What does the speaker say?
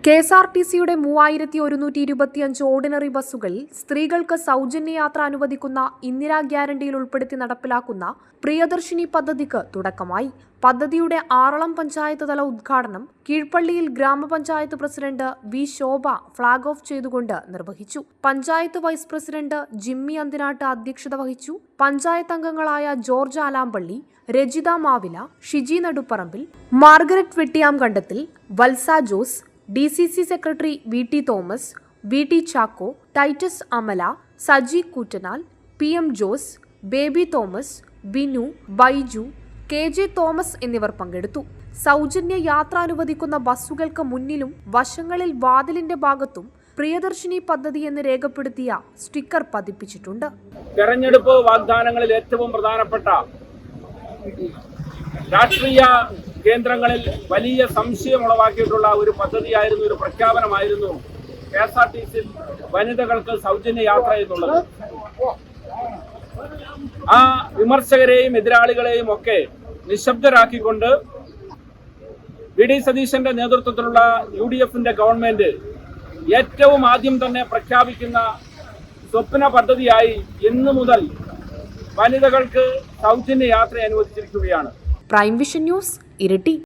KSRTCയുടെ 3125 ordinary ബസ്സുകളിൽ സ്ത്രീകൾക്ക് സൗജന്യ യാത്ര അനുവദിക്കുന്ന ഇന്ദിരാ ഗ്യാരണ്ടിയിൽ ഉൾപ്പെടുത്തി നടപ്പിലാക്കുന്ന പ്രിയദർശിനി പദ്ധതിക്ക് തുടക്കമായി. പദ്ധതിയുടെ ആറളം പഞ്ചായത്ത് തല ഉദ്ഘാടനം കീഴ്പള്ളിയിൽ ഗ്രാമപഞ്ചായത്ത് president V Shobha flag off ചെയ്തുകൊണ്ട് നിർവഹിച്ചു. പഞ്ചായത്ത് വൈസ് പ്രസിഡന്റ് ജിമ്മി അന്തിനാട്ട് അധ്യക്ഷത വഹിച്ചു. പഞ്ചായത്ത് അംഗങ്ങളായ George Alampally, Rajitha Mavila, Shiji Naduparambil, Margaret Vettiyamkandathil, Valsa Jose, DCC secretary VT Thomas, VT Chacko, Titus Amala, Saji Koottanal, PM Jose, Baby Thomas, Binu, Baiju, KJ Thomas എന്നിവർ പങ്കെടുത്തു. സൗജന്യ യാത്ര അനുവദിക്കുന്ന ബസ്സുകൾക്ക് മുന്നിലും വശങ്ങളിൽ വാതിലിന്റെ ഭാഗത്തും പ്രിയദർശിനി പദ്ധതി എന്ന് രേഖപ്പെടുത്തിയ സ്റ്റിക്കർ പതിപ്പിച്ചിട്ടുണ്ട്. തെരഞ്ഞെടുപ്പ് വാഗ്ദാനങ്ങളിൽ ഏറ്റവും പ്രധാനപ്പെട്ട രാഷ്ട്രീയ കേന്ദ്രങ്ങളിൽ വലിയ സംശയമുളവാക്കിയിട്ടുള്ള ഒരു പദ്ധതിയായിരുന്നു, ഒരു പ്രഖ്യാപനമായിരുന്നു KSRTC വനിതകൾക്ക് സൗജന്യ യാത്ര എന്നുള്ളത്. ആ വിമർശകരെയും എതിരാളികളെയും ഒക്കെ നിശബ്ദരാക്കിക്കൊണ്ട് VD സതീശന്റെ നേതൃത്വത്തിലുള്ള UDFന്റെ ഗവൺമെന്റ് ഏറ്റവും ആദ്യം തന്നെ പ്രഖ്യാപിക്കുന്ന സ്വപ്ന പദ്ധതിയായി ഇന്നു മുതൽ വനിതകൾക്ക് സൗജന്യ യാത്ര അനുവദിച്ചിരിക്കുകയാണ്. Prime vision news, Iritty.